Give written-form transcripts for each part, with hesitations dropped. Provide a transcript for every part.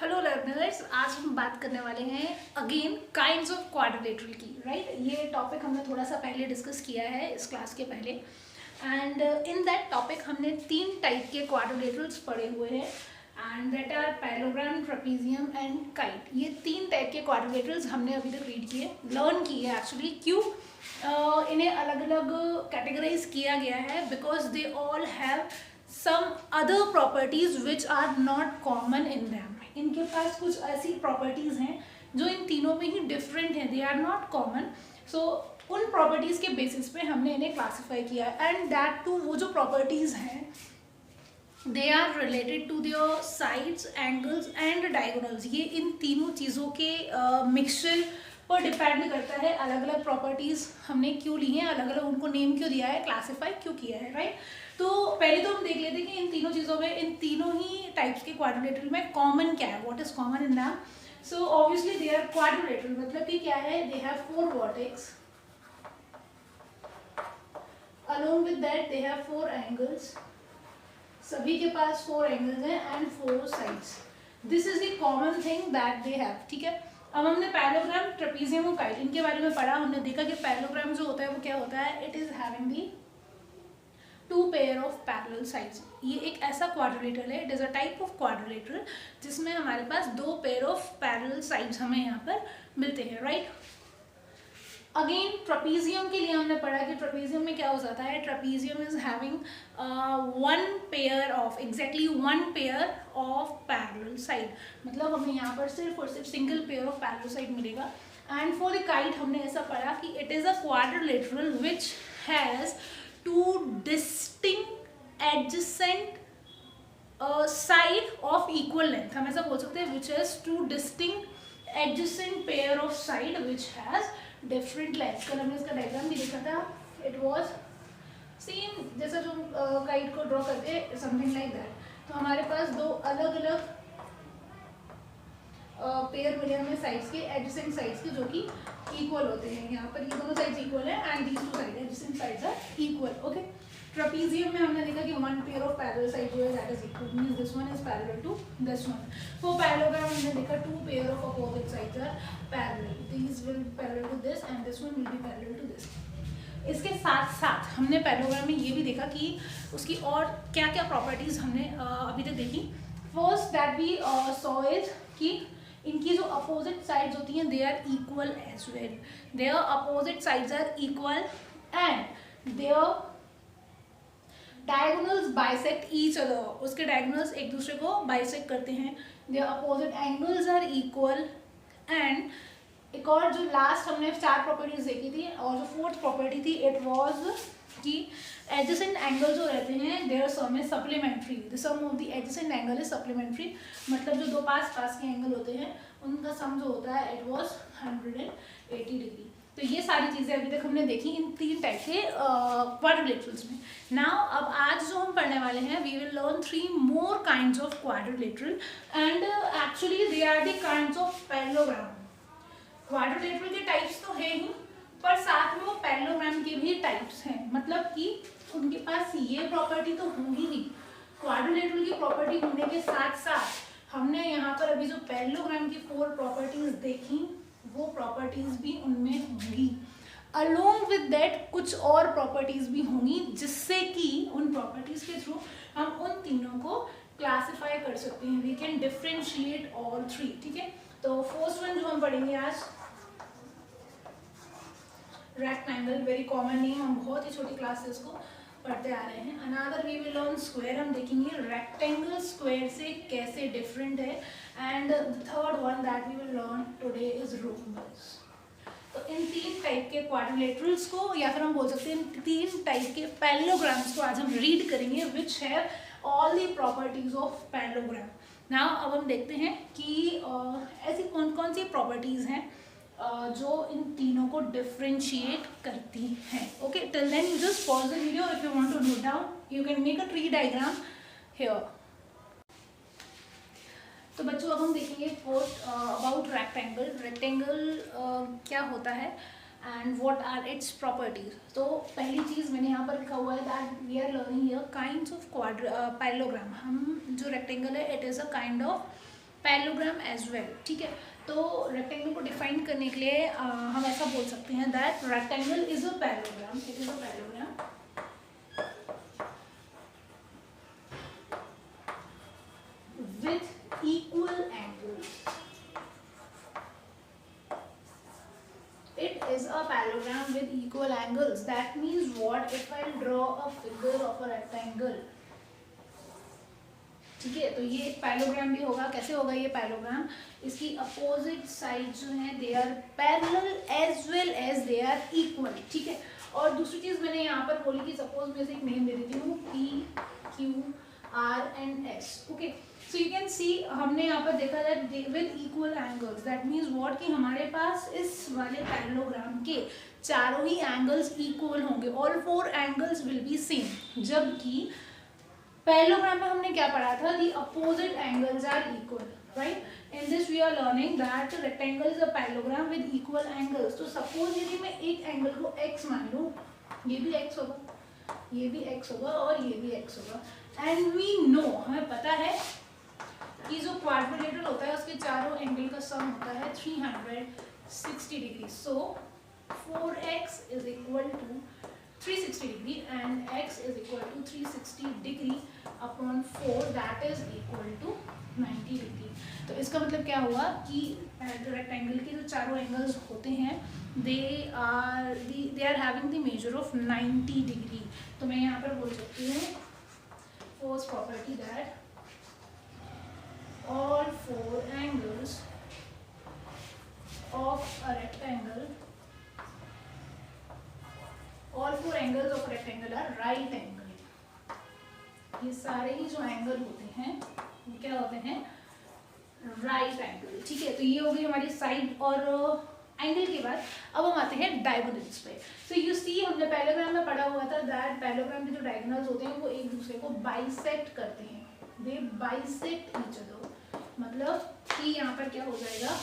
Hello learners, आज हम बात करने वाले हैं अगेन काइंड्स ऑफ क्वाड्रिलेटरल की। राइट, ये टॉपिक हमने थोड़ा सा पहले डिस्कस किया है इस क्लास के पहले। एंड इन दैट टॉपिक हमने 3 टाइप के क्वाड्रिलेटरल्स पढ़े हुए हैं and that are parallelogram, trapezium and kite. ये 3 टाइप के क्वाड्रिलेटरल्स हमने अभी तक रीड किए, लर्न किए एक्चुअली। क्यों इन्हें अलग अलग कैटेगराइज किया गया है? Because they all have some other properties which are not common in them. इनके पास कुछ ऐसी properties हैं जो इन तीनों में ही different हैं, they are not common. So उन properties के basis पे हमने इन्हें classify किया and that too वो जो properties हैं they are related to their sides, angles and diagonals. ये इन तीनों चीज़ों के mixture पर डिपेंड करता है। अलग अलग प्रॉपर्टीज हमने क्यों ली हैं, अलग अलग उनको नेम क्यों दिया है, क्लासीफाई क्यों किया है, राइट। तो पहले तो हम देख लेते हैं कि इन तीनों चीज़ों में, इन तीनों ही टाइप्स के क्वाड्रिलेटरल में कॉमन क्या है, what is common in them. So obviously they are quadrilateral, मतलब कि क्या है, they have 4 vertex, along with that they have 4 angles, सभी के पास 4 एंगल्स हैं and 4 sides. This is the common thing that they have, ठीक है। अब हमने पैरेललोग्राम, ट्रेपेजियम और काइट इनके बारे में पढ़ा। हमने देखा कि पैरेललोग्राम जो होता है वो क्या होता है, it is having the 2 pair of parallel sides. ये एक ऐसा क्वाड्रिलेटरल है, it is a type of quadrilateral जिसमें हमारे पास 2 पेयर ऑफ पैरेलल साइड्स हमें यहाँ पर मिलते हैं, राइट। अगेन ट्रेपेजियम के लिए हमने पढ़ा कि ट्रेपेजियम में क्या हो जाता है, trapezium is having 1 pair of, exactly 1 pair of parallel side, मतलब हमें यहाँ पर सिर्फ और सिर्फ single pair of parallel side मिलेगा। एंड फॉर द काइट हमने ऐसा पढ़ा कि it is a quadrilateral which has 2 distinct adjacent side of equal length. हम ऐसा बोल सकते हैं which has 2 distinct adjacent pair of side which has different length. कल हमने इसका डायग्राम भी देखा था, इट वॉज सेम जैसा जो काइट को ड्रॉ करते हैं, समथिंग लाइक दैट। तो हमारे पास 2 अलग अलग पेयर मिले हमें साइड्स के, एडजेसेंट साइड्स के, जो कि इक्वल होते हैं। यहाँ पर ये दोनों साइड्स इक्वल है and these 2 side adjacent sides are equal, okay. Trapezium में हमने देखा कि 1 पेयर ऑफ पैरेलल साइड जो है that is equal, means this one is parallel to this one. For parallelogram हमने देखा 2 pair of opposite sides are parallel, these will parallel to this and this one will be parallel to this. इसके साथ साथ हमने parallelogram में ये भी देखा कि उसकी और क्या क्या प्रॉपर्टीज हमने अभी तक देखी। First that we saw is कि इनकी जो अपोजिट साइड्स होती हैं they are equal as well, their opposite sides are equal and their diagonals bisect each other, उसके डायगोनल्स एक दूसरे को बाइसेक्ट करते हैं। Their opposite angles are equal and एक और जो लास्ट हमने 4 प्रॉपर्टीज देखी थी और जो 4th प्रॉपर्टी थी इट वाज कि एडजेसेंट एंगल जो रहते हैं their sum is supplementary, the sum of the adjacent angle is supplementary, मतलब जो 2 पास के एंगल होते हैं उनका सम जो होता है इट वाज 180 डिग्री। तो ये सारी चीज़ें अभी तक हमने देखी इन 3 टाइप के क्वाड्रिलेटरल्स में। नाउ अब आज जो हम पढ़ने वाले हैं we will learn 3 more kinds of quadrilateral and actually they are the kinds of parallelogram. Quadrilateral के टाइप्स तो है ही, पर साथ में वो पैरेललोग्राम के भी टाइप्स हैं, मतलब कि उनके पास ये प्रॉपर्टी तो होंगी ही। क्वाड्रिलेटरल की प्रॉपर्टी होने के साथ साथ हमने यहाँ पर अभी जो पैरेललोग्राम की 4 प्रॉपर्टीज देखी वो प्रॉपर्टीज भी उनमें होंगी। अलोंग विद दैट कुछ और प्रॉपर्टीज भी होंगी जिससे कि उन प्रॉपर्टीज के थ्रू हम उन तीनों को क्लासिफाई कर सकते हैं। वी कैन डिफरेंशिएट ऑल 3, ठीक है। तो फर्स्ट वन जो हम पढ़ेंगे आज, रेक्टेंगल, वेरी कॉमन नेम, हम बहुत ही छोटी क्लास से इसको पढ़ते आ रहे हैं। Another we will learn square, हम देखेंगे रेक्टेंगल स्क्वायर से कैसे डिफरेंट है। And third one that we will learn today is rhombus. तो इन 3 टाइप के क्वाड्रिलेटरल्स को, या फिर हम बोल सकते हैं इन 3 टाइप के पैरेललोग्राम्स को आज हम रीड करेंगे which have all the properties of parallelogram. Now अब हम देखते हैं कि ऐसी कौन कौन सी प्रॉपर्टीज हैं जो इन तीनों को डिफरेंशिएट करती हैं। Okay, till then you just pause the video, if you want to note down you can make a tree diagram here. तो बच्चों अब हम देखेंगे फर्स्ट अबाउट रेक्टेंगल। रेक्टेंगल क्या होता है and what are its properties. तो पहली चीज़ मैंने यहाँ पर लिखा हुआ है that we are learning here kinds of parallelogram. हम जो रेक्टेंगल है it is a kind of parallelogram as well, ठीक है। तो रेक्टेंगल को डिफाइन करने के लिए हम ऐसा बोल सकते हैं that rectangle is a parallelogram, it is a parallelogram with equal angles. It is a parallelogram with equal angles. That means what? If I draw a figure of a rectangle, ठीक है, तो ये एक पैरेललोग्राम भी होगा। कैसे होगा ये पैरेललोग्राम? इसकी अपोजिट साइड जो है they are parallel as well as they are equal, ठीक है। और दूसरी चीज मैंने यहाँ पर बोली कि सपोज मैं एक नेम दे देती हूँ P, Q, R and S, okay. So you can see हमने यहाँ पर देखा that with equal angles, that means what कि हमारे पास इस वाले पैरेललोग्राम के चारों ही एंगल्स इक्वल होंगे, all 4 angles will be same. जबकि पैरेललोग्राम में हमने क्या पढ़ा था? The opposite angles are equal, right. In this we are learning that rectangle is a parallelogram with equal angles. तो सपोज यदि मैं एक एंगल को x मान लूँ, ये भी x होगा, ये भी x होगा और ये भी x होगा, एंड वी नो, हमें पता है कि जो क्वाड्रिलेटरल होता है उसके चारों एंगल का सम होता है 360 degree. So 4x is equal to 360 degree and x is equal to 360 degree upon 4, that is equal to 90 degree। तो इसका मतलब क्या हुआ कि रेक्टेंगल के जो चारों एंगल्स होते हैं they are having the measure of 90 degree। तो मैं यहाँ पर बोल सकती हूँ first property that all 4 angles of a rectangle, all 4 angles of rectangle are right angle। ये सारे ही जो एंगल होते हैं वो क्या होते हैं? राइट एंगल, ठीक है। तो ये हो गई हमारी साइड और एंगल के बाद अब हम आते हैं डायगोनल्स पे। तो यू सी हमने पैरेललोग्राम में पढ़ा हुआ था दैट पैरेललोग्राम के जो डायगोनल्स होते हैं वो एक दूसरे को बाइसेक्ट करते हैं, दे बाइसेक्ट ईच अदर। मतलब कि यहाँ पर क्या हो जाएगा?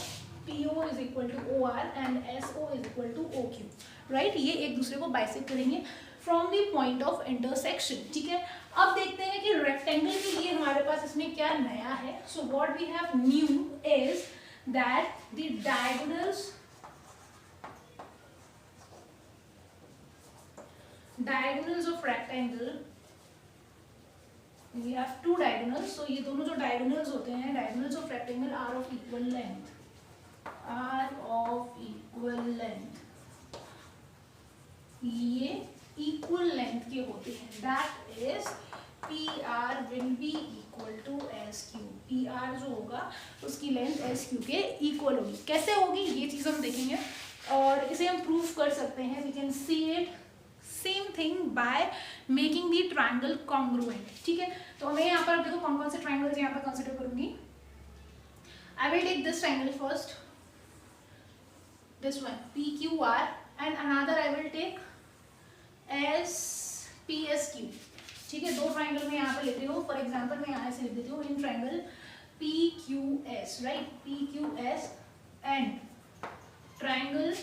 PO is equal to OR and SO is equal to OQ, right. ये एक दूसरे को बाइसेक्ट करेंगे from the point of intersection, ठीक है। अब देखते हैं कि रेक्टेंगल के लिए हमारे पास इसमें क्या नया है। So what we have new is that the diagonals of rectangle, we have 2 diagonals। so ये दोनों जो diagonals होते हैं, diagonals of rectangle are of equal length, ये इक्वल लेंथ के होते हैं। That is PR will be equal to SQ। PR जो होगा उसकी लेंथ SQ के इक्वल होगी। कैसे होगी ये चीज़ हम देखेंगे और इसे हम प्रूव कर सकते हैं। We can see it same thing by making the triangle congruent, ठीक है। तो हमें यहाँ पर देखो कौन कौन से ट्राइंगल्स यहाँ पर कंसिडर करूंगी। I will take this triangle first, this one PQR, and another I will take SPSQ, ठीक है। 2 ट्राइंगल मैं यहाँ पर लेती हूँ। फॉर एग्जाम्पल मैं यहाँ से लिख देती हूँ in triangle PQS, right, PQS and triangle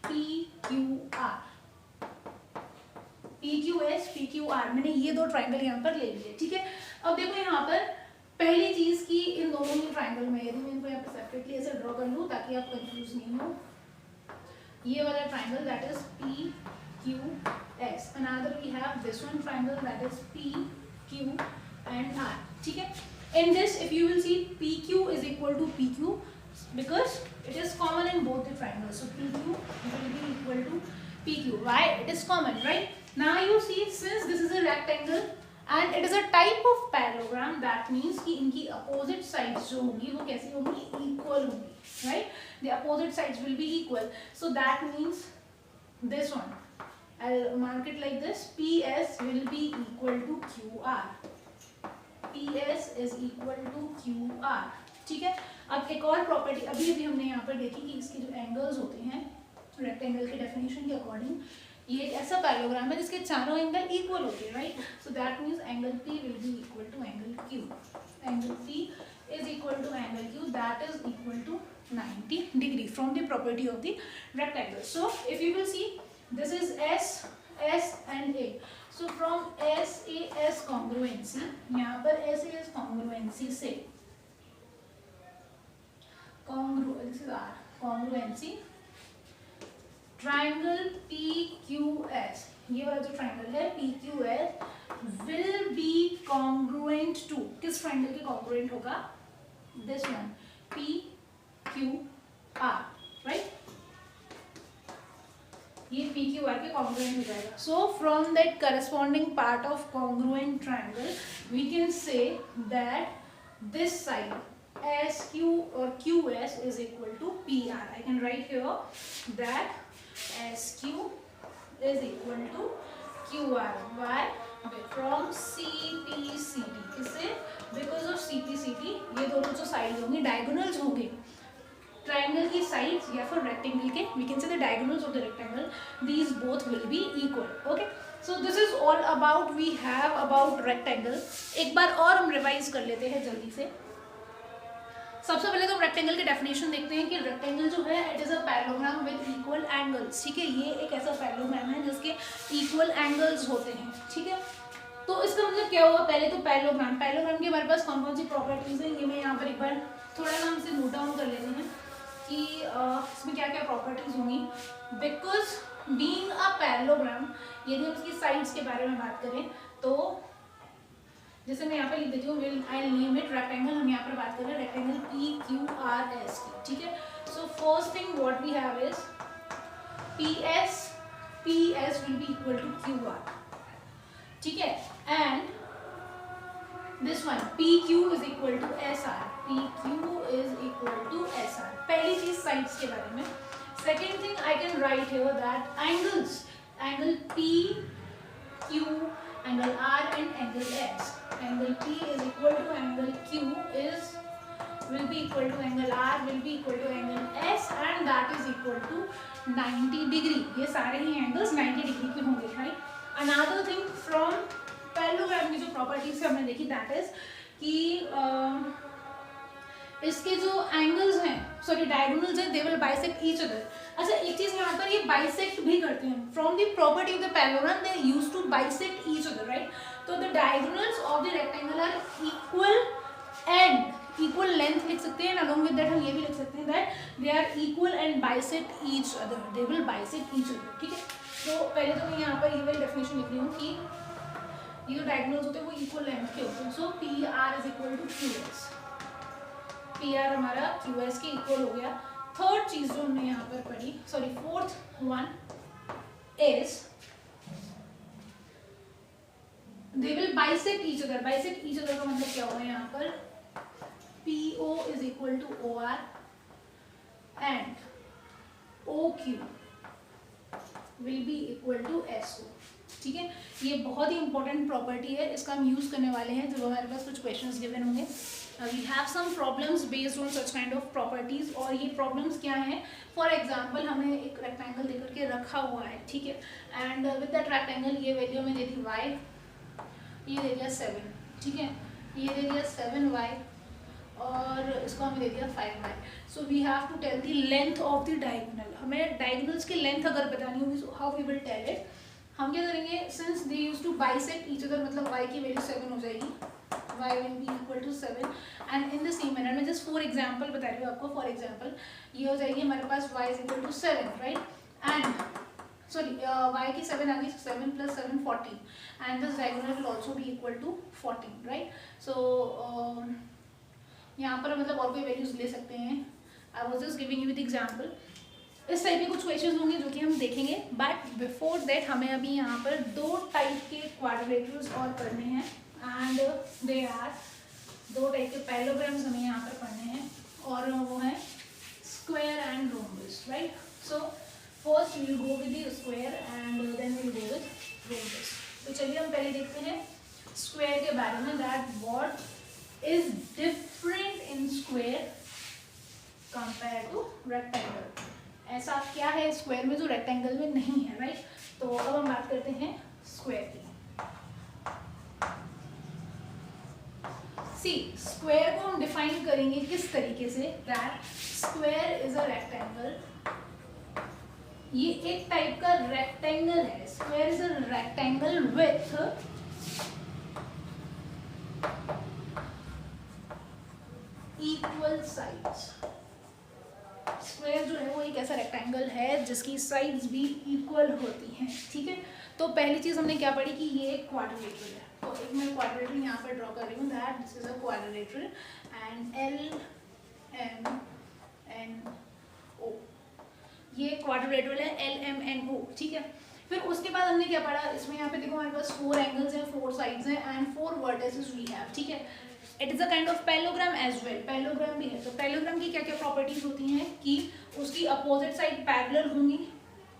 PQR, PQS PQR। मैंने ये 2 ट्राइंगल यहाँ पर ले लिए, ठीक है। अब देखो यहाँ पर पहली चीज की इन दोनों ही ट्राइंगल में यदि मैं इनको यहाँ पर सेपरेटली ऐसे ड्रॉ कर लूँ ताकि आप कंफ्यूज नहीं हो, ये वाला triangle that is PQS, another we have this one triangle that is PQ and R, ठीक है। In this if you will see PQ is equal to PQ because it is common in both the triangles, so PQ will be equal to PQ, why? It is common, right? Now you see since this is a rectangle and it is a type of parallelogram, that means कि इनकी opposite sides जो होंगी वो कैसी होंगी? Equal होंगी, right? The opposite sides will be equal, so that means this one I'll mark it like this, PS will be equal to QR, PS is equal to QR, ठीक है। अब एक और प्रॉपर्टी अभी हमने यहाँ पर देखी कि इसके जो एंगल्स होते हैं रेक्टेंगल के डेफिनेशन के अकॉर्डिंग ये एक ऐसा पैरेललोग्राम है जिसके चारों एंगल इक्वल होते हैं, right. So that means angle P will be equal to angle Q, angle P is equal to angle Q, that is equal to 90 degree from the property of the rectangle। So if you will see this is S and A, so from SAS congruency, यहाँ पर SAS congruency से congruency triangle PQS, ये वाला जो triangle है PQS will be congruent to, किस triangle के congruent होगा? This one PQR, right? ये PQR के कॉन्ग्रुएंट हो जाएगा. So from that corresponding part of congruent triangle we can say that this side SQ or QS is equal to PR. I can write here that SQ is equal to QR. Why? From CPCD. किससे? Because of CPCD ये दोनों जो side होंगे diagonals होंगे triangle की sides या फिर rectangle के, we can say the diagonals of the rectangle, these both will be equal. Okay, so this is all about we have about rectangle. एक बार और हम रिवाइज कर लेते हैं जल्दी से. सबसे पहले तो हम रेक्टेंगल की डेफिनेशन देखते हैं कि रेक्टेंगल जो है it is a parallelogram with equal angles. ठीक है, ये एक ऐसा पैरेललोग्राम है जिसके इक्वल एंगल्स होते हैं. ठीक है, तो इसका मतलब क्या हुआ? पहले तो पैरेललोग्राम की हमारे पास कौन कौन सी प्रॉपर्टीज हैं ये मैं यहाँ पर एक बार थोड़ा सा हमसे नोट डाउन कर लेते हैं कि इसमें क्या क्या प्रॉपर्टीज होंगी. बिकॉज बीइंग अ पैरेललोग्राम, यदि हम इसकी साइड्स के बारे में बात करें तो जैसे मैं यहाँ पे लिख देती हूँ आई नेम इट रेक्टेंगल. हम यहाँ पर बात कर रहे हैं रेक्टेंगल PQRS की. ठीक है, so first thing what we have is PS will be equal to QR. ठीक है, and this one PQ is equal to SR. PQ is equal to SR. पहली चीज साइड्स के बारे में. Second thing I can write here that angles, angle PQ, angle R and angle S. Angle P is equal to angle Q will be equal to angle R will be equal to angle S and that is equal to 90 degree. ये सारे ही angles 90 degree के होंगे. Right, another thing from parallelogram की जो properties हमने देखी that is कि इसके जो एंगल्स हैं सॉरी डायगोनल्स हैं दे विल बाइसेक्ट ईच अदर. अच्छा, एक चीज यहाँ पर ये बाइसेक्ट भी करते हैं. From the property of the parallelogram they used to bisect each other. Right, तो the diagonals of the rectangle are equal and equal length लिख सकते हैं. अलोंग विद दैट हम ये भी लिख सकते हैं that they are equal and bisect each other. They will bisect each other. ठीक है, तो पहले तो मैं यहाँ पर ये वाली डेफिनेशन लिख रही हूँ कि ये जो डायगोनल्स होते हैं वो इक्वल लेंथ के होते हैं. So PR is equal to QS. PR हमारा QS के इक्वल हो गया. थर्ड चीज जो हमने यहाँ पर पढ़ी, sorry fourth one is they will bisect each other. Bisect each other का मतलब क्या होगा? यहाँ पर PO is equal to OR and OQ will be equal to SO. ठीक है, ये बहुत ही इंपॉर्टेंट प्रॉपर्टी है. इसका हम यूज करने वाले हैं जब हमारे पास कुछ क्वेश्चंस गिवन होंगे. We have some problems based on such kind of properties. और ये प्रॉब्लम्स क्या हैं? फॉर एग्जांपल हमें एक रेक्टेंगल देकर के रखा हुआ है. ठीक है, एंड विद दैट रेक्टेंगल ये वैल्यू में दे दी y, ये दे दिया 7. ठीक है, ये दे दिया 7y और इसको हमें दे दिया 5y. So we have to tell the length of the diagonal. हमें डायगोनल्स की लेंथ अगर बतानी होगी so how we will tell it. हम क्या करेंगे? Since they use to bisect each other, मतलब y की वैल्यू 7 हो जाएगी. y will be equal to 7 and in the same manner मैं just फॉर एग्जाम्पल बता रही हूँ आपको. फॉर एग्जाम्पल ये हो जाएगी हमारे पास y is equal to 7. Right, and sorry y की 7 आ गई. 7 plus 7 14 and this diagonal will also be equal to 14. Right, सो यहाँ पर मतलब और कोई वैल्यूज ले सकते हैं. I was just giving you the example. इस टाइप के कुछ क्वेश्चन होंगे जो कि हम देखेंगे. बट बिफोर दैट हमें अभी यहाँ पर दो टाइप के क्वाड्रिलेटरल्स और पढ़ने हैं एंड दे आर दो टाइप के पैरेललोग्राम्स हमें यहाँ पर पढ़ने हैं और वो है square and rhombus. Right, so first we will go with the square and then we will go with rhombus. तो चलिए हम पहले देखते हैं स्क्वायर के बारे में that what is different in square compare to rectangle. ऐसा क्या है स्क्वायर में जो रेक्टेंगल में नहीं है. राइट, तो अब हम बात करते हैं स्क्वायर की. सी, स्क्वायर को हम डिफाइन करेंगे किस तरीके say that square is a rectangle. ये एक टाइप का रेक्टेंगल है. Square is a rectangle with equal sides. Square जो है वो एक ऐसा रेक्टेंगल है जिसकी साइड्स भी इक्वल होती हैं, ठीक है। तो पहली चीज़ हमने क्या पढ़ी कि ये एक क्वाड्रिलेटरल है, तो एक मैं क्वाड्रिलेटरल यहाँ पर ड्रॉ कर रही हूँ, that this is a quadrilateral and LMNO, ये क्वाड्रिलेटरल है LMNO, ठीक है। फिर उसके बाद हमने क्या पढ़ा, इसमें यहाँ पे देखो हमारे पास 4 एंगल्स हैं, 4 साइड्स हैं एंड 4 वर्टिसेस वी हैव, ठीक है। It is a kind of parallelogram as well, parallelogram भी है। तो पैरेललोग्राम की क्या क्या प्रॉपर्टीज होती हैं कि उसकी अपोजिट साइड पैरेलल होंगी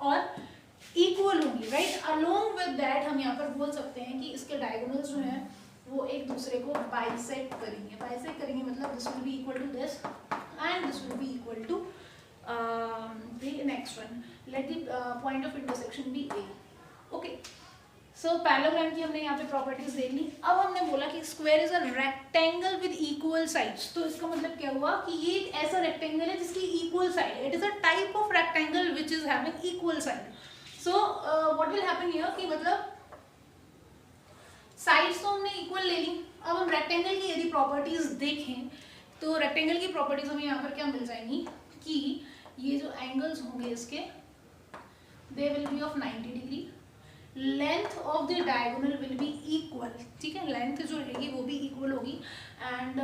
और इक्वल होंगी, राइट। अलोंग विद दैट हम यहाँ पर बोल सकते हैं कि इसके डायगोनल्स जो हैं वो एक दूसरे को बाइसेक्ट करेंगे। बाइसेक्ट करेंगे मतलब this will be equal to this and this will be equal to the next one. Let the point of intersection be A. Okay. So parallelogram की हमने यहाँ पे प्रॉपर्टीज देख ली। अब हमने बोला कि square is a rectangle with equal sides, तो इसका मतलब क्या हुआ कि ये एक ऐसा रेक्टेंगल है जिसकी equal side, it is a type of rectangle which is having equal side. So what will happen here कि मतलब साइड्स तो हमने इक्वल ले ली। अब हम रेक्टेंगल की यदि प्रॉपर्टीज देखें तो रेक्टेंगल की प्रॉपर्टीज हमें यहाँ पर क्या मिल जाएंगी कि ये जो एंगल्स होंगे इसके दे will B of 90 degree, length of the diagonal will be equal, ठीक है, लेंथ जो रहेगी वो भी इक्वल होगी एंड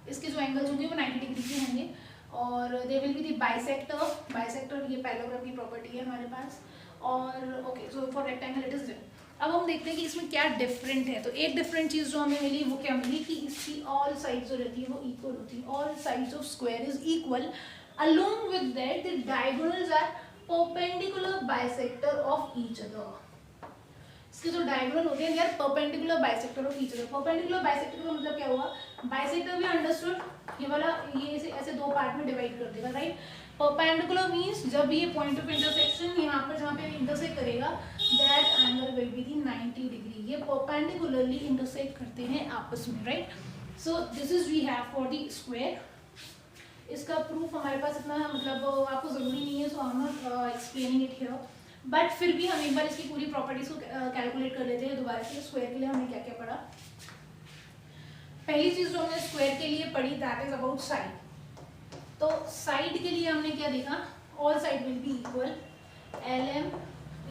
इसके जो एंगल्स होंगे वो 90 डिग्री के होंगे और they will be the bisector, bisector ये पैरेललोग्राम की प्रॉपर्टी है हमारे पास। और okay, so for rectangle it is there. अब हम देखते हैं कि इसमें क्या डिफरेंट है। तो एक डिफरेंट चीज़ जो हमें मिली वो क्या मिली कि इसकी ऑल साइड्स जो रहती है वो इक्वल होती है, all sides of square is equal, along with that the diagonals are perpendicular bisector of each other। इसके जो डायगोनल होते हैं they are perpendicular bisector of each other। perpendicular bisector का मतलब क्या हुआ, bisector भी अंडरस्टूड, ये वाला ये ऐसे दो पार्ट में डिवाइड कर देगा, राइट। perpendicular मीन्स जब ये पॉइंट ऑफ इंटरसेक्शन यहाँ पर जहाँ पे इंटरसेक्ट करेगा that angle will be the 90 degree, ये परपेंडिकुलरली इंटरसेक्ट करते हैं आपस में, right. So this is we have for the square. इसका प्रूफ हमारे पास इतना मतलब आपको ज़रूरी नहीं है, so I am not explaining it here, but फिर भी हम एक बार इसकी पूरी प्रॉपर्टीज को कैलकुलेट कर लेते हैं दोबारा से। स्क्वायर के लिए हमने क्या क्या पढ़ा, पहली चीज़ जो हमने स्क्वायर के लिए पढ़ी दैट इज अबाउट साइड। तो साइड के लिए हमने क्या देखा, all side will be equal, LM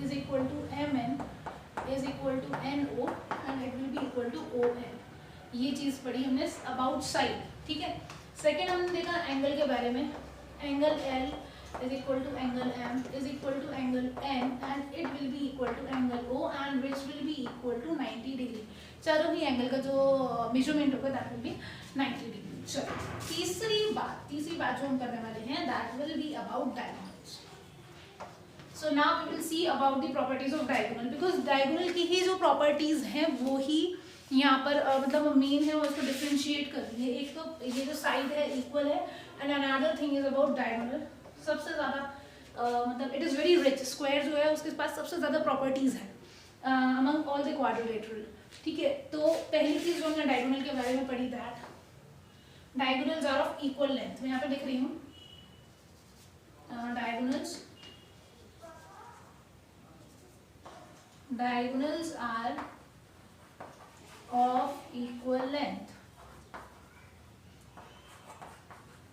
is equal to MN is equal to NO and it will be equal to OL। ये चीज़ पढ़ी हमने अबाउट साइड, ठीक है। सेकेंड हमने देखा एंगल के बारे में, angle L is equal to angle M is equal to angle N and it will be equal to angle O and which will be equal to 90 degree। चारों ही angle का जो मेजरमेंट होगा that will be 90 degree। चलो तीसरी बात जो हम करने वाले हैं that will be about diagonals। So now we will see about the properties of diagonal because diagonal की ही जो properties हैं वो ही यहाँ पर मतलब मेन है और उसको डिफ्रेंशिएट कर रही है। एक तो ये जो साइड है इक्वल है and another thing is about diagonal. सबसे ज़्यादा मतलब it is very rich, square जो है उसके पास सबसे ज़्यादा प्रॉपर्टीज़ है अमंग ऑल द क्वाड्रिलेटरल, ठीक है। तो पहली चीज़ जो हमने डायगोनल के बारे में पढ़ी that diagonals are of equal length. मैं यहाँ पे लिख रही हूँ diagonals are of equal length.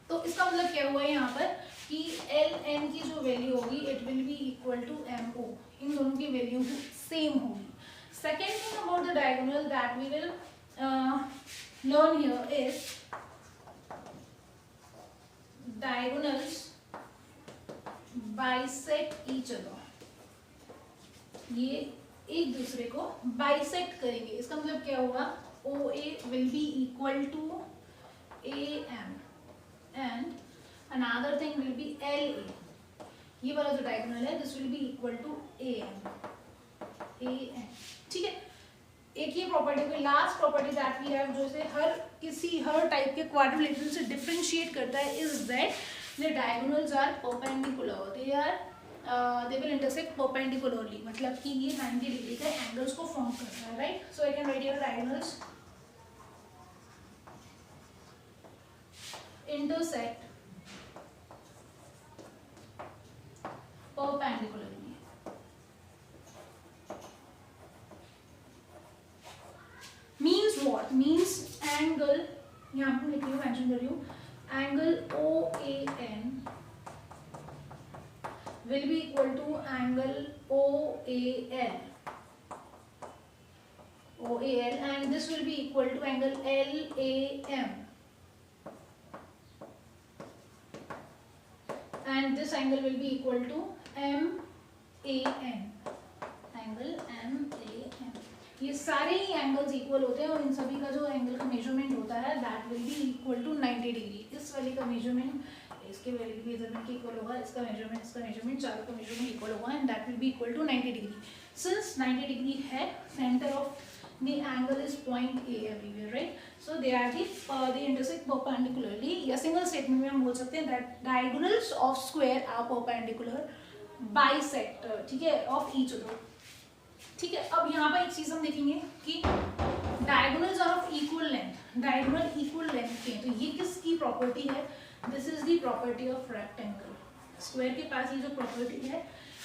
तो इसका मतलब क्या हुआ है यहाँ पर कि LN की जो वैल्यू होगी it will be equal to MO, इन दोनों की वैल्यू सेम होगी। Second thing about the diagonal that we will learn here is diagonals bisect each other, ये एक दूसरे को बाइसेक्ट करेंगे। इसका मतलब क्या होगा, OA will be equal to AM and another thing will be LA। ये वाला जो डायगोनल है this will be equal to AM, ठीक है। एक ये प्रॉपर्टी हुई, last property that we have जो इसे हर टाइप के क्वाड्रिलेटरल से डिफरेंशिएट करता है is that the diagonals are perpendicular, they will intersect perpendicularly, मतलब कि ये 90 डिग्री के एंगल्स को फॉर्म करता है, right. So I can write here diagonals intersect perpendicularly। means what, means angle, यहाँ पे लिख रही हूँ, मेंशन कर रही हूँ, angle OAN will be equal to angle OAL and this will be equal to angle LAM and this angle will be equal to MAN, angle MAN। ये सारे ही एंगल्स इक्वल होते हैं और इन सभी का जो एंगल का मेजरमेंट होता है that will be equal to 90 degree. इस वाले का मेजरमेंट इसके मेजरमेंट के इक्वल होगा, इसका मेजरमेंट चारों का मेजरमेंट इक्वल होगा and that will be equal to 90 degree. Since 90 degree है, centre of the angle is point A everywhere, right? So they are the intersect perpendicularly. या सिंगल स्टेटमेंट में हम बोल सकते हैं that diagonals of square are perpendicular bisector, ठीक है, of each other. ठीक है, अब यहाँ पर एक चीज हम देखेंगे कि diagonals are of equal length, diagonal equal length के, तो ये किसकी प्रॉपर्टी है? This is the property of rectangle. Square के पास ये जो प्रॉपर्टी है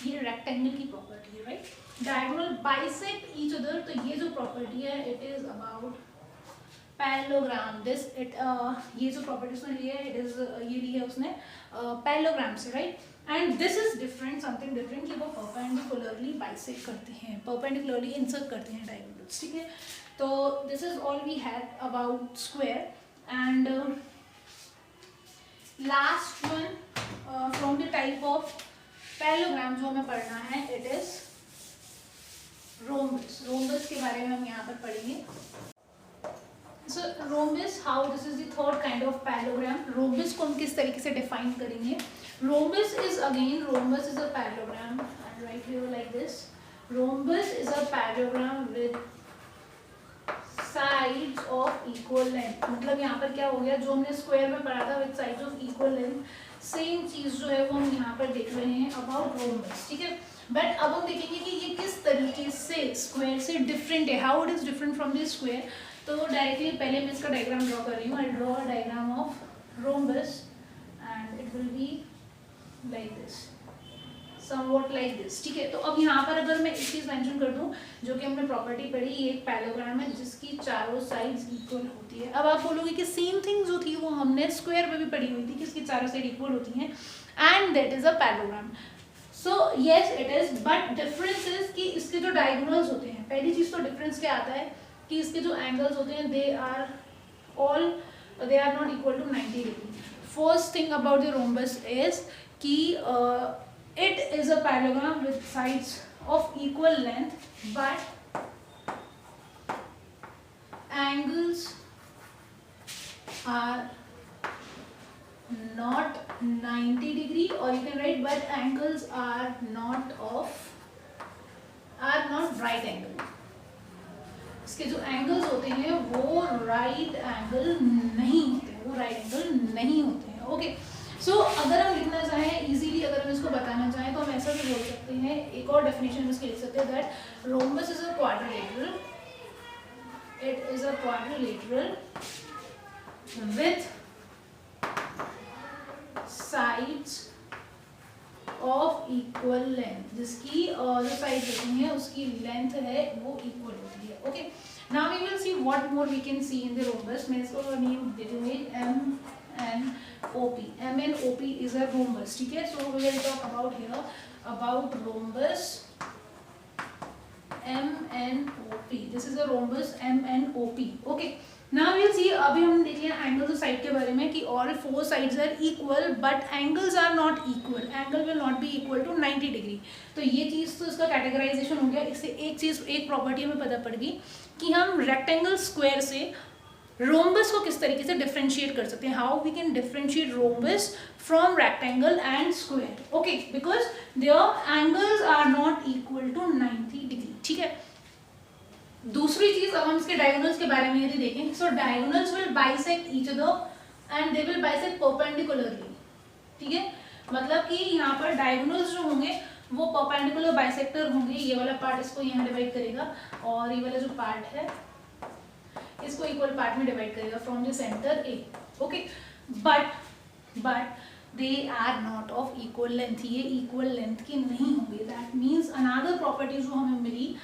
ये रेक्टेंगल की प्रॉपर्टी है, right? Diagonal bisect each other, तो ये जो प्रॉपर्टी है it is about parallelogram. This it ये जो प्रॉपर्टी उसने ली है इट इज ये ली है उसने पैरेललोग्राम से, right? And this is different, something different कि वो परपेंडिकुलरली बाइसेक्ट करते हैं, परपेंडिकुलरली इंसर्ट करते हैं डायगोनल्स, ठीक है? तो this is all we had about square and last one from the type of parallelogram जो हमें पढ़ना है इट इज रोम्बस। रोम्बस के बारे में हम यहाँ पर पढ़ेंगे। So rhombus, how this is the third kind of parallelogram। rhombus को हम किस तरीके से define करेंगे? rhombus is a parallelogram and right here like this। rhombus is a parallelogram with sides of equal length। मतलब यहाँ पर क्या हो गया, जो हमने स्क्वायर में पढ़ा था with sides of equal length, same चीज जो है वो हम यहाँ पर देख रहे हैं about rhombus, ठीक है? बट अब हम देखेंगे कि ये किस तरीके से स्क्वायर से डिफरेंट है, how it is different from this square. तो डायरेक्टली पहले मैं इसका डायग्राम ड्रॉ कर रही हूँ। I draw a diagram of rhombus and it will be like this, somewhat like this, ठीक है? तो अब यहाँ पर अगर मैं एक चीज मेंशन कर दूँ जो कि हमने प्रॉपर्टी पढ़ी, ये एक पैरेललोग्राम है जिसकी चारों साइड्स इक्वल होती है। अब आप बोलोगे कि सेम थिंग जो थी वो हमने स्क्वायर में भी पढ़ी हुई थी कि इसकी चारों साइड इक्वल होती हैं and that is a parallelogram. So yes it is, but difference is कि इसके जो डायगोनल्स होते हैं, पहली चीज तो डिफरेंस क्या आता है कि इसके जो एंगल्स होते हैं they are not equal to 90 degree. First thing about the rhombus is कि it is a parallelogram with sides of equal length but angles are not 90 degree, or you can write but angles are not right angle। इसके जो angles होते हैं वो right angle नहीं होते, वो right angle नहीं होते हैं। ओके, सो अगर हम लिखना चाहें इजीली, अगर हम इसको बताना चाहें तो हम ऐसा भी बोल सकते हैं, एक और डेफिनेशन इसके लिख सकते हैं that rhombus is a quadrilateral, it is a quadrilateral with sides of equal length, जिसकी जो साइड होती है उसकी लेंथ है वो इक्वल होती है। Okay, now we will see what more we can see in the rhombus. मैं इसको नेम दे दूंगी MNOP। MNOP is a rhombus, ठीक है? So we will talk about here about rhombus MNOP। This is a rhombus MNOP। Okay, now will see, अभी हमने देख लिया एंगल्स ऑफ साइड के बारे में कि all four sides are equal but angles are not equal, angle will not be equal to 90 degree. तो ये चीज़ तो इसका कैटेगराइजेशन हो गया। इससे एक चीज़, एक प्रॉपर्टी हमें पता पड़ गई कि हम रेक्टेंगल स्क्वायर से रोम्बस को किस तरीके से डिफरेंशिएट कर सकते हैं, how we can differentiate rhombus from rectangle and square. Okay, because their angles are not equal to 90 degree, ठीक है? दूसरी चीज, अब हम इसके डायगोनल्स के बारे में यदि देखें, so diagonals will bisect each other and they will bisect perpendicularly, ठीक है? मतलब कि यहाँ पर डायगोनल्स जो होंगे वो परपेंडिकुलर बाइसेक्टर होंगे। ये वाला पार्ट इसको यहाँ डिवाइड करेगा और ये वाला जो पार्ट है इसको इक्वल पार्ट में डिवाइड करेगा from the centre A. Okay, but they are not of equal length, ये इक्वल लेंथ के नहीं होंगे। दैट मीन्स अनदर प्रॉपर्टी जो हमें मिली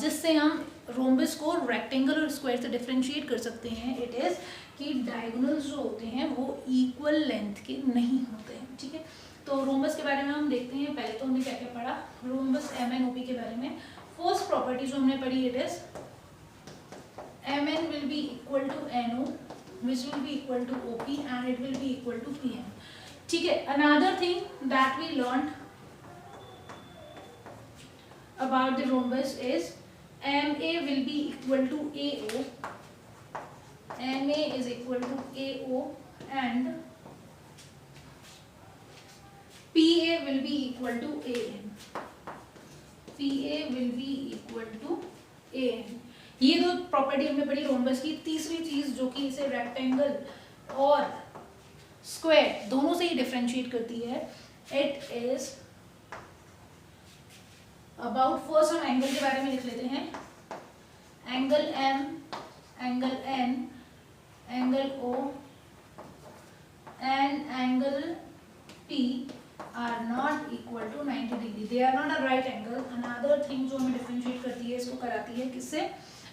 जिससे हम रोम्बस को रेक्टेंगल और स्क्वायर से डिफरेंशिएट कर सकते हैं, इट इज कि डायगोनल्स जो होते हैं वो इक्वल लेंथ के नहीं होते हैं, ठीक है। तो रोम्बस के बारे में हम देखते हैं। पहले तो हमने क्या क्या पढ़ा रोम्बस MNOP के बारे में। फर्स्ट प्रॉपर्टी जो हमने पढ़ी it is MN will be equal to NO which will be equal to OP and it will be equal to PM, ठीक है। another thing that we learned about the rhombus is MA will be equal to AO, MA is equal to AO and PA will be equal to AN, PA will be equal to AN। ये दो property हमने पढ़ी rhombus की। तीसरी चीज जो कि इसे रेक्टेंगल और स्क्वायर दोनों से ही डिफरेंशिएट करती है, इट इज अबाउट, फर्स्ट हम एंगल के बारे में लिख लेते हैं। Angle M, angle N, angle O and angle P are not equal to 90 degree, they are not a right angle। another thing जो हमें डिफरेंशिएट करती है, इसको कराती है किससे,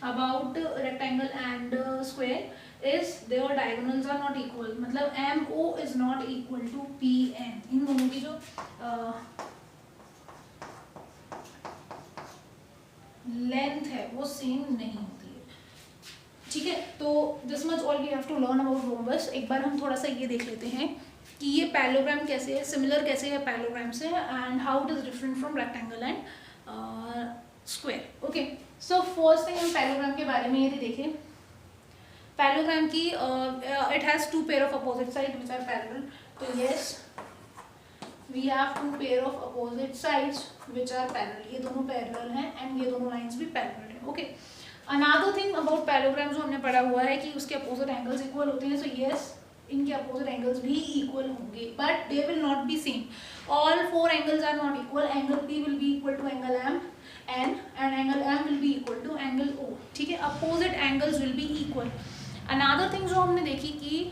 about rectangle and square is their diagonals are not equal, मतलब MO is not equal to PN। इन दोनों की जो लेंथ है वो सेम नहीं होती है, ठीक है। तो this much all we have to learn about rhombus. एक बार हम थोड़ा सा ये देख लेते हैं कि ये पैरेललोग्राम कैसे है, सिमिलर कैसे है पैरेललोग्राम से, and how it is different from rectangle and square. Okay, so first thing हम पैरेललोग्राम के बारे में यदि देखें, पैरेललोग्राम की it has two pair of opposite side which are parallel. तो yes we have two pair of opposite sides which are parallel, ये दोनों पैरेलल हैं एंड ये दोनों लाइंस भी पैरेलल हैं। Okay, another thing about parallelogram जो हमने पढ़ा हुआ है कि उसके अपोजिट एंगल्स इक्वल होते हैं। सो यस इनके अपोजिट एंगल्स भी इक्वल होंगे but they will not be same. All four angles are not equal. Angle P will be equal to angle M and angle M will be equal to angle O, ठीक है। Opposite angles will be equal. Another thing जो हमने देखी कि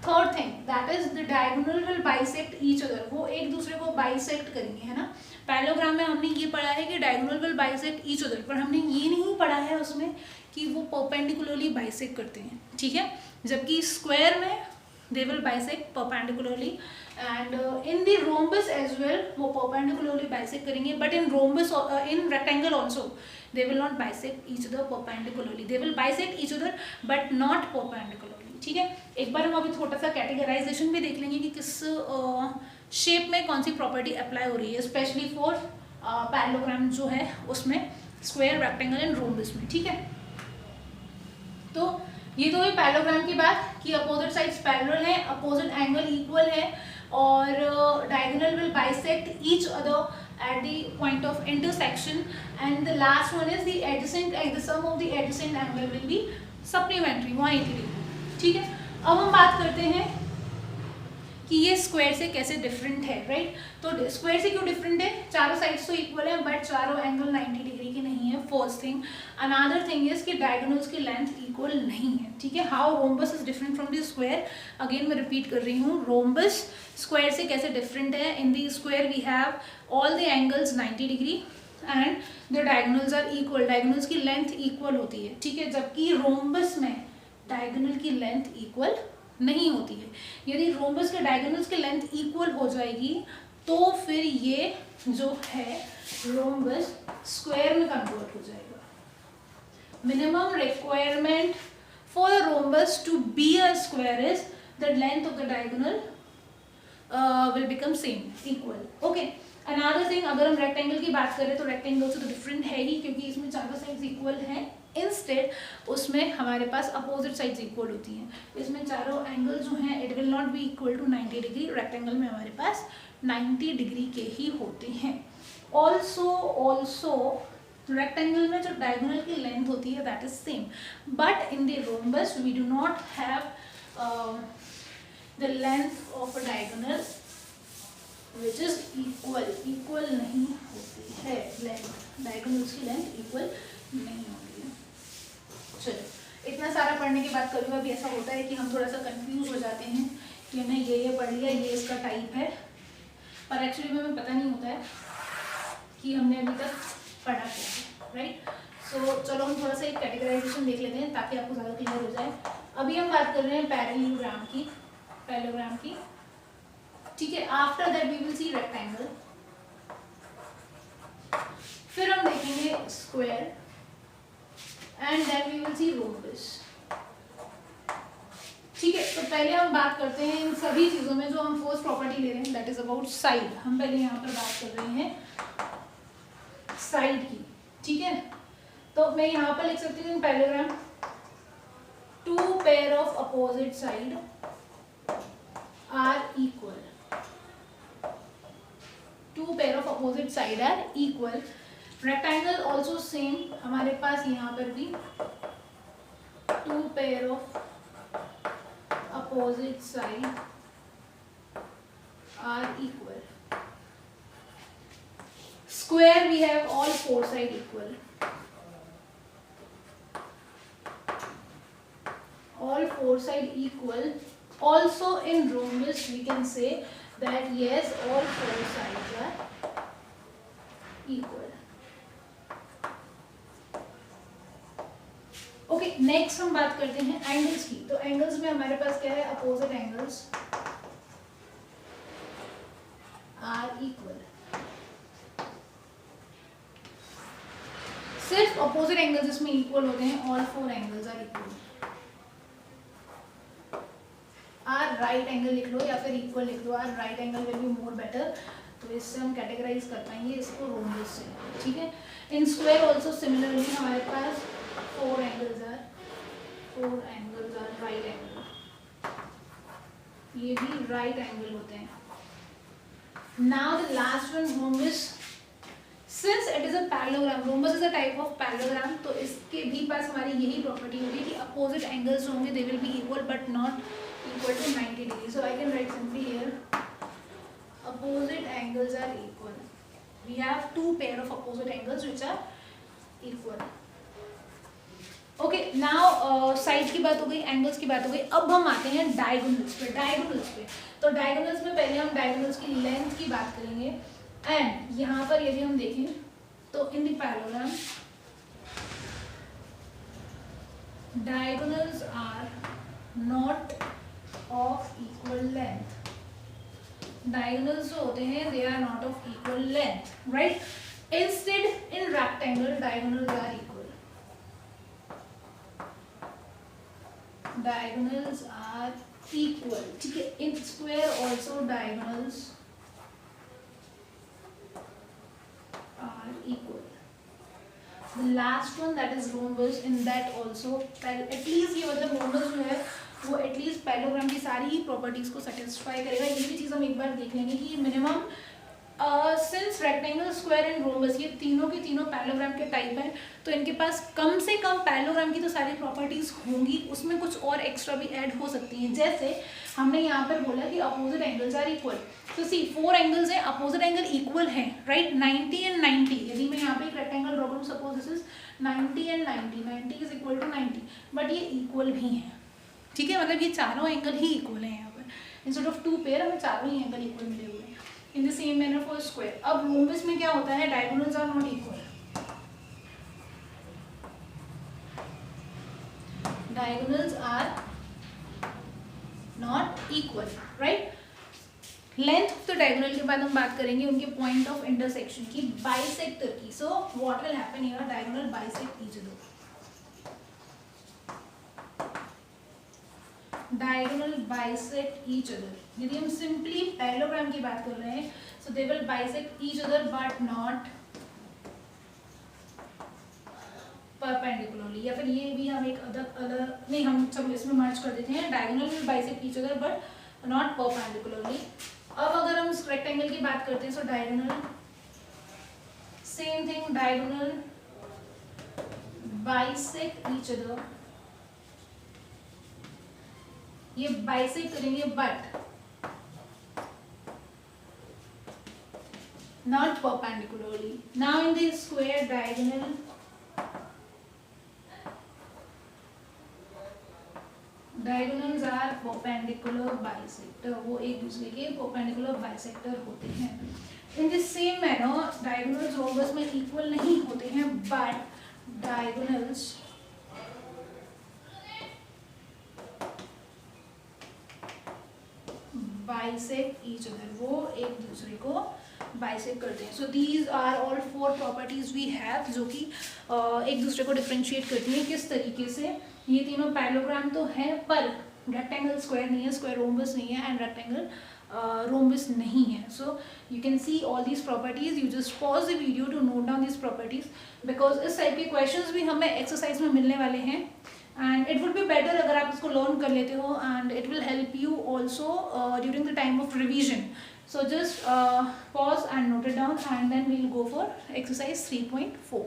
third thing that is the diagonal will bisect each other, वो एक दूसरे को बाइसेक्ट करेंगे, है ना। पैरेललोग्राम में हमने ये पढ़ा है कि diagonal will bisect each other, पर हमने ये नहीं पढ़ा है उसमें कि वो परपेंडिकुलरली बाइसेक्ट करते हैं, ठीक है। जबकि स्क्वायर में they will bisect perpendicularly and in the rhombus as well वो perpendicularly bisect करेंगे, but in rhombus in rectangle also they will not bisect each other perpendicularly, they will bisect each other but not perpendicularly, ठीक है। एक बार हम अभी छोटा सा कैटेगराइजेशन भी देख लेंगे कि किस शेप में कौन सी प्रॉपर्टी अप्लाई हो रही है, स्पेशली फॉर पैरेललोग्राम जो है उसमें स्क्वायर, रेक्टेंगल एंड रोम्बस में, ठीक है। तो ये तो है पैरेललोग्राम की बात कि अपोजिट साइड्स पैरेलल हैं, अपोजिट एंगल इक्वल है और diagonal will bisect each other at the point of intersection and the last one is the adjacent, the sum of the adjacent angle will be supplementary 180 degree, ठीक है। अब हम बात करते हैं कि ये स्क्वायर से कैसे डिफरेंट है, राइट। तो स्क्वायर से क्यों डिफरेंट है, चारों साइड्स तो इक्वल है बट चारों एंगल 90 डिग्री के नहीं है, first thing. Another thing is कि डायगोनल्स की लेंथ इक्वल नहीं है, ठीक है। How rhombus is different from the square, again मैं रिपीट कर रही हूँ, रोम्बस स्क्वायर से कैसे डिफरेंट है। In the square we have all the angles 90 degree and the diagonals are equal, diagonals की लेंथ इक्वल होती है, ठीक है। जबकि रोम्बस में डायगोनल की लेंथ इक्वल नहीं होती है। यदि रोम्बस के डायगोनल्स की लेंथ इक्वल हो जाएगी तो फिर ये जो है रोम्बस स्क्वायर में कन्वर्ट हो जाएगा। Minimum requirement for a rhombus to be a square is the length of the diagonal will become same, equal, okay. Another thing, अगर हम रेक्टेंगल की बात करें तो रेक्टेंगल से तो डिफरेंट है ही क्योंकि इसमें चारों साइड्स इक्वल हैं, इंस्टेड उसमें हमारे पास अपोजिट साइड्स इक्वल होती हैं। इसमें चारों एंगल जो हैं it will not be equal to 90 degree, rectangle में हमारे पास 90 डिग्री के ही होते हैं। ऑल्सो रेक्टेंगल में जो डायगोनल की लेंथ होती है that is same, but in the rhombus we do not have the length of a diagonal which is equal नहीं होती है, लेंथ डायगोनल्स की लेंथ इक्वल नहीं होती है। चलो, इतना सारा पढ़ने के बाद कभी कभी ऐसा होता है कि हम थोड़ा सा कंफ्यूज हो जाते हैं कि हमने ये पढ़ लिया, ये इसका टाइप है, पर एक्चुअली में हमें पता नहीं होता है कि हमने अभी तक पढ़ा क्या है, राइट। चलो हम थोड़ा सा एक कैटेगराइजेशन देख लेते हैं ताकि आपको ज़्यादा क्लियर हो जाए। अभी हम बात कर रहे हैं पैरेललोग्राम की, ठीक है। After that we will see rectangle, फिर हम देखेंगे square and then we will see rhombus, ठीक है। तो पहले हम बात करते हैं इन सभी चीज़ों में जो हम फर्स्ट प्रॉपर्टी ले रहे हैं, दैट इज अबाउट साइड। हम पहले यहाँ पर बात कर रहे हैं साइड की, ठीक है। तो मैं यहाँ पर लिख सकती हूँ parallelogram, two pair of opposite side are equal, two pair of opposite side are equal. Rectangle also same, हमारे पास यहाँ पर भी two pair of opposite side are equal. Square we have all four side equal. All four side equal. Also in rhombus we can say that yes, all four sides are equal. Okay, next हम बात करते हैं angles की। तो angles में हमारे पास क्या है, अपोजिट एंगल्स आर इक्वल। सिर्फ अपोजिट एंगल्स इसमें इक्वल होते हैं, all four angles are equal. Are right angle लिख लो या फिर इक्वल लिख लो, are right angle will be more better. तो इससे हम कैटेगराइज कर पाएंगे इसको रोम्बस से, ठीक है। इन स्क्वायर ऑल्सो सिमिलरली हमारे पास four angles are right angle, ये भी right angle होते हैं। Now the last one, rhombus. Since it is a parallelogram, rhombus is a type of parallelogram, तो इसके भी पास हमारी यही प्रॉपर्टी होगी कि opposite angles होंगे they will be equal but not equal to 90 degrees. So I can write simply here opposite angles are equal. We have two pair of opposite angles which are equal. Okay, now side की बात हो गई, angles की बात हो गई। अब हम आते हैं डायगोनल्स पे। तो डायगोनल्स में पहले हम डायगोनल्स की लेंथ की बात करेंगे। एंड यहाँ पर यदि हम देखें तो in the parallelogram diagonals are not of equal length. Diagonals जो होते हैं they are not of equal length, right. Instead in rectangle diagonals are equal. Diagonals are equal, ठीक है। In square also diagonals are equal. The last one that is rhombus, in that also at least ये मतलब rhombus जो है वो at least parallelogram की सारी ही properties को सेटिस्फाई करेगा। ये भी चीज़ हम एक बार देख लेंगे कि minimum since rectangle, square and rhombus ये तीनों के तीनों पैरेललोग्राम के टाइप हैं, तो इनके पास कम से कम पैरेललोग्राम की तो सारी प्रॉपर्टीज होंगी, उसमें कुछ और एक्स्ट्रा भी ऐड हो सकती हैं। जैसे हमने यहाँ पर बोला कि अपोजिट एंगल्स आर इक्वल, तो सी फोर एंगल्स हैं, अपोजिट एंगल इक्वल हैं, राइट। 90 एंड 90, यदि मैं यहाँ पे एक रेक्टेंगल ड्रॉ करूँ, suppose this is 90 and 90, 90 is equal to 90, but ये इक्वल भी हैं, ठीक है। मतलब ये चारों एंगल ही इक्वल हैं यहाँ पर, इंस्टेड ऑफ टू पेयर हमें चारों ही एंगल इक्वल मिले हुए हैं। In the same manner for square. अब रोम्बस में क्या होता है, diagonals are not equal, diagonals are not equal, right. Length of the diagonal के बाद हम बात करेंगे उनके पॉइंट ऑफ इंटरसेक्शन की, बाइसेक्टर की। So what will happen here, diagonal bisect each other, diagonal bisect each other. यदि हम सिंपली पैरेललोग्राम की बात कर रहे हैं, so they will bisect each other but not perpendicularly, या फिर ये भी हम एक अलग नहीं, हम सब इसमें मर्ज कर देते हैं, diagonal will bisect each other but not perpendicularly. अब अगर हम रेक्टेंगल की बात करते हैं, so diagonal same thing, diagonal bisect each other, ये बाइसेक्ट करेंगे but not perpendicularly. Now in the square diagonal diagonals are perpendicular bisector, वो एक दूसरे के perpendicular bisector होते हैं। In the same manner diagonals rhombus में equal नहीं होते हैं but diagonals bisect each other, वो एक दूसरे को बाइसेक्ट करते हैं. So these are all 4 properties we have जो कि एक दूसरे को डिफ्रेंशिएट करती हैं. किस तरीके से? ये तीनों पैरेललोग्राम तो है पर रेक्टेंगल स्क्वायर नहीं है, स्क्वायर रोम्बस नहीं है, एंड रेक्टेंगल रोम्बस नहीं है. So you can see all these properties. You just pause the video to note down these properties, because इस टाइप के क्वेश्चंस भी हमें एक्सरसाइज में मिलने वाले हैं. And it will be better अगर आप इसको लर्न कर लेते हो, and it will help you also during the time of revision. So just pause and note it down, and then we'll go for exercise 3.4.